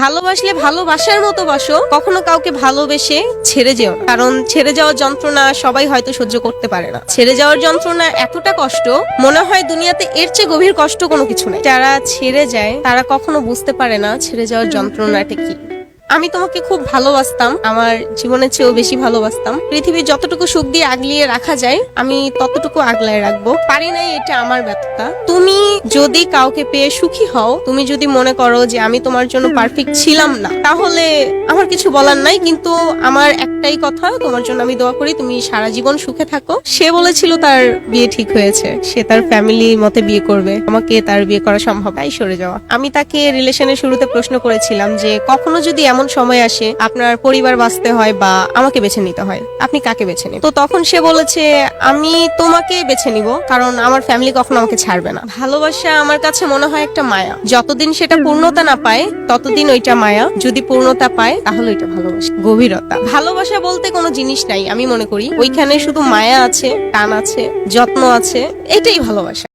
ভালোবাসলে ভালোবাসার মতো বাসো, কখনো কাউকে ভালোবেসে ছেড়ে যেও না। কারণ ছেড়ে যাওয়ার যন্ত্রণা সবাই হয়তো সহ্য করতে পারে না। ছেড়ে যাওয়ার যন্ত্রণা এতটা কষ্ট, মনে হয় দুনিয়াতে এর চেয়ে গভীর কষ্ট কোনো কিছু নেই। যারা ছেড়ে যায় তারা কখনো বুঝতে পারে না ছেড়ে যাওয়ার যন্ত্রণাটা কি। আমি তোমাকে খুব ভালোবাসতাম, আমার জীবনের চেয়েও বেশি ভালোবাসতাম। পৃথিবীর যতটুকু সুখ দিয়ে আগলিয়ে রাখা যায় আমি ততটুকু আগলায় রাখবো। পারি নাই, এটা আমার ব্যর্থতা। তুমি যদি কাউকে পেয়ে সুখী হও, তুমি যদি মনে করো যে আমি তোমার জন্য পারফেক্ট ছিলাম না, তাহলে আমার কিছু বলার নাই। কিন্তু আমার একটাই কথা, তোমার জন্য আমি দোয়া করি তুমি সারা জীবন সুখে থাকো। সে বলেছিল তার বিয়ে ঠিক হয়েছে, সে তার ফ্যামিলির মতে বিয়ে করবে, আমাকে তার বিয়ে করা সম্ভব তাই সরে যাওয়া। আমি তাকে রিলেশনের শুরুতে প্রশ্ন করেছিলাম যে কখনো যদি এমন সময় আসে আপনার পরিবার বাঁচতে হয় বা আমাকে বেছে নিতে হয়, আপনি কাকে বেছে নেবেন? তো তখন সে বলেছে আমি তোমাকে বেছে নিব, কারণ আমার ফ্যামিলি কখনো আমাকে ছাড়বে না। ভালোবাসা আমার কাছে মনে হয় একটা মায়া, যতদিন সেটা পূর্ণতা না পায় ততদিন ওইটা মায়া, যদি পূর্ণতা পায় তাহলে ওইটা ভালোবাসা। গভীরতা ভালোবাসা বলতে কোনো জিনিস নাই, আমি মনে করি ওইখানে শুধু মায়া আছে, টান আছে, যত্ন আছে, এটাই ভালোবাসা।